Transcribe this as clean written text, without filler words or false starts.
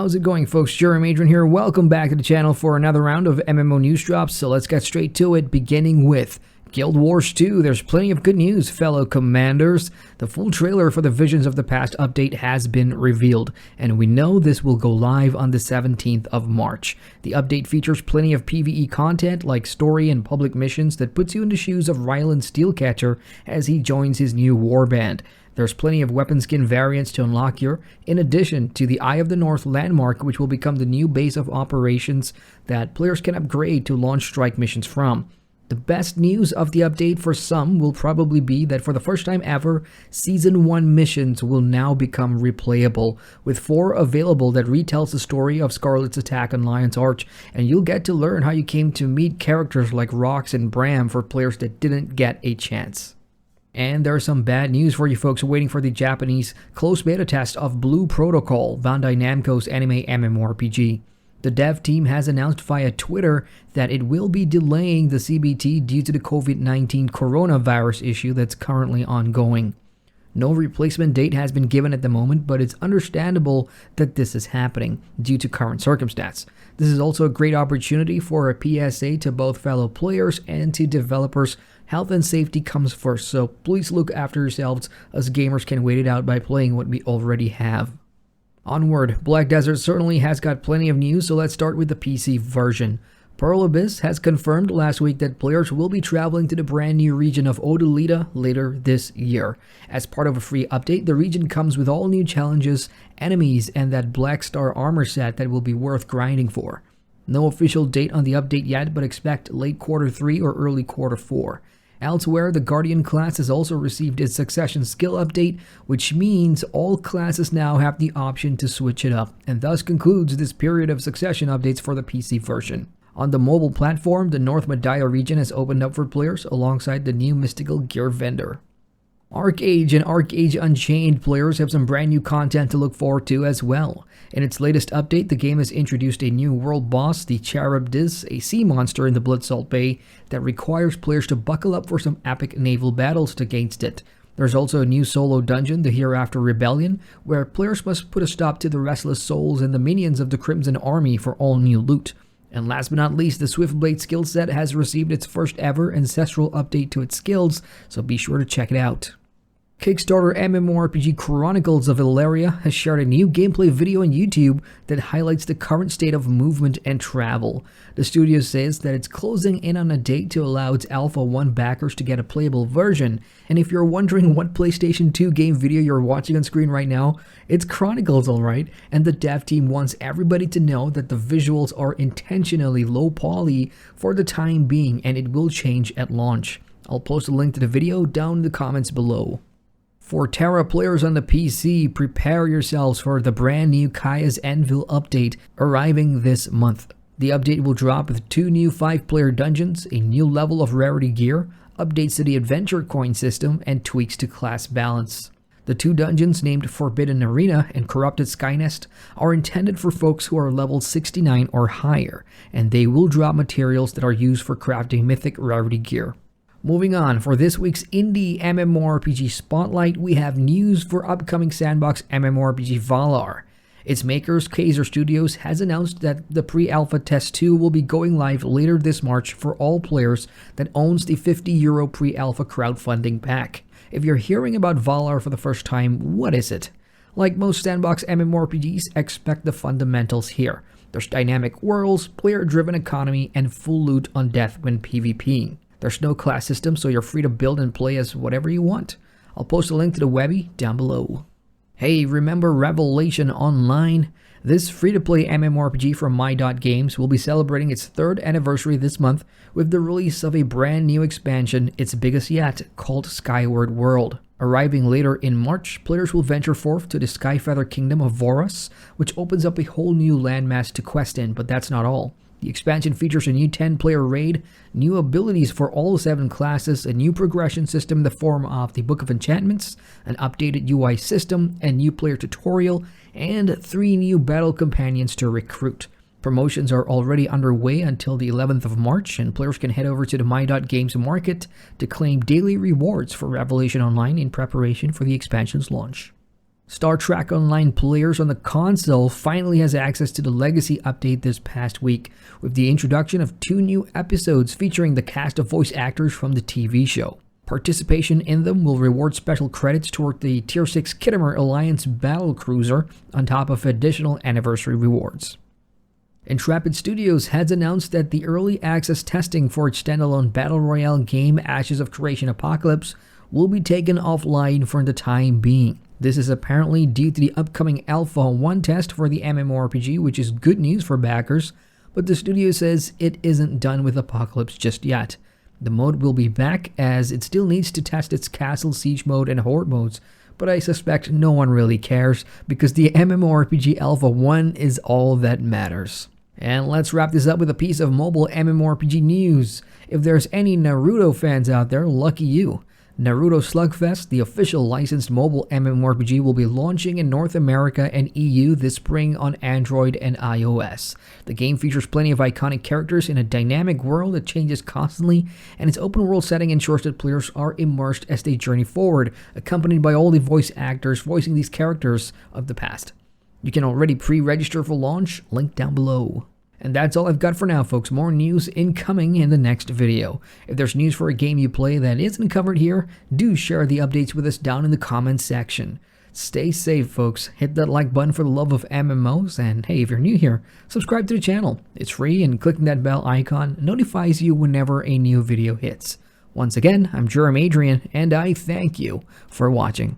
How's it going, folks? Jeremy Adrian here. Welcome back to the channel for another round of MMO news drops. So let's get straight to it, beginning with Guild Wars 2. There's plenty of good news, fellow commanders. The full trailer for the Visions of the Past update has been revealed, and we know this will go live on the 17th of March. The update features plenty of PvE content like story and public missions that puts you in the shoes of Ryland Steelcatcher as he joins his new warband. There's plenty of weapon skin variants to unlock here, in addition to the Eye of the North landmark, which will become the new base of operations that players can upgrade to launch strike missions from. The best news of the update for some will probably be that for the first time ever, Season 1 missions will now become replayable, with 4 available that retells the story of Scarlet's attack on Lion's Arch, and you'll get to learn how you came to meet characters like Rox and Bram for players that didn't get a chance. And there's some bad news for you folks waiting for the Japanese closed beta test of Blue Protocol, Bandai Namco's anime MMORPG. The dev team has announced via Twitter that it will be delaying the CBT due to the COVID-19 coronavirus issue that's currently ongoing. No replacement date has been given at the moment, but it's understandable that this is happening due to current circumstance. This is also a great opportunity for a PSA to both fellow players and to developers. Health and safety comes first, so please look after yourselves, as gamers can wait it out by playing what we already have. Onward, Black Desert certainly has got plenty of news, so let's start with the PC version. Pearl Abyss has confirmed last week that players will be traveling to the brand new region of Odalita later this year. As part of a free update, the region comes with all new challenges, enemies, and that Black Star armor set that will be worth grinding for. No official date on the update yet, but expect late Q3 or early Q4. Elsewhere, the Guardian class has also received its Succession skill update, which means all classes now have the option to switch it up, and thus concludes this period of Succession updates for the PC version. On the mobile platform, the North Media region has opened up for players alongside the new mystical gear vendor. ArcheAge and ArcheAge Unchained players have some brand new content to look forward to as well. In its latest update, the game has introduced a new world boss, the Charybdis, a sea monster in the Bloodsalt Bay that requires players to buckle up for some epic naval battles against it. There's also a new solo dungeon, the Hereafter Rebellion, where players must put a stop to the restless souls and the minions of the Crimson Army for all new loot. And last but not least, the Swiftblade skill set has received its first ever ancestral update to its skills, so be sure to check it out. Kickstarter MMORPG Chronicles of Illyria has shared a new gameplay video on YouTube that highlights the current state of movement and travel. The studio says that it's closing in on a date to allow its Alpha 1 backers to get a playable version, and if you're wondering what PlayStation 2 game video you're watching on screen right now, it's Chronicles, alright, and the dev team wants everybody to know that the visuals are intentionally low poly for the time being, and it will change at launch. I'll post a link to the video down in the comments below. For TERA players on the PC, prepare yourselves for the brand new Kaya's Anvil update arriving this month. The update will drop with 2 new 5-player dungeons, a new level of rarity gear, updates to the adventure coin system, and tweaks to class balance. The 2 dungeons named Forbidden Arena and Corrupted Skynest are intended for folks who are level 69 or higher, and they will drop materials that are used for crafting mythic rarity gear. Moving on, for this week's Indie MMORPG Spotlight, we have news for upcoming sandbox MMORPG Valar. Its makers, Kaiser Studios, has announced that the pre-alpha test 2 will be going live later this March for all players that owns the €50 pre-alpha crowdfunding pack. If you're hearing about Valar for the first time, what is it? Like most sandbox MMORPGs, expect the fundamentals here. There's dynamic worlds, player-driven economy, and full loot on death when PvPing. There's no class system, so you're free to build and play as whatever you want. I'll post a link to the webby down below. Hey, remember Revelation Online? This free-to-play MMORPG from My.Games will be celebrating its 3rd anniversary this month with the release of a brand new expansion, its biggest yet, called Skyward World. Arriving later in March, players will venture forth to the Skyfeather Kingdom of Voros, which opens up a whole new landmass to quest in, but that's not all. The expansion features a new 10-player raid, new abilities for all 7 classes, a new progression system in the form of the Book of Enchantments, an updated UI system, a new player tutorial, and 3 new battle companions to recruit. Promotions are already underway until the 11th of March, and players can head over to the My.Games market to claim daily rewards for Revelation Online in preparation for the expansion's launch. Star Trek Online players on the console finally has access to the Legacy update this past week, with the introduction of 2 new episodes featuring the cast of voice actors from the TV show. Participation in them will reward special credits toward the Tier 6 Khitomer Alliance battlecruiser, on top of additional anniversary rewards. Intrepid Studios has announced that the early access testing for its standalone battle royale game Ashes of Creation Apocalypse will be taken offline for the time being. This is apparently due to the upcoming Alpha 1 test for the MMORPG, which is good news for backers, but the studio says it isn't done with Apocalypse just yet. The mode will be back as it still needs to test its Castle Siege mode and Horde modes, but I suspect no one really cares because the MMORPG Alpha 1 is all that matters. And let's wrap this up with a piece of mobile MMORPG news. If there's any Naruto fans out there, lucky you. Naruto Slugfest, the official licensed mobile MMORPG, will be launching in North America and EU this spring on Android and iOS. The game features plenty of iconic characters in a dynamic world that changes constantly, and its open world setting ensures that players are immersed as they journey forward, accompanied by all the voice actors voicing these characters of the past. You can already pre-register for launch, link down below. And that's all I've got for now, folks. More news incoming in the next video. If there's news for a game you play that isn't covered here, do share the updates with us down in the comments section. Stay safe, folks. Hit that like button for the love of MMOs, and hey, if you're new here, subscribe to the channel. It's free, and clicking that bell icon notifies you whenever a new video hits. Once again, I'm Adrian, and I thank you for watching.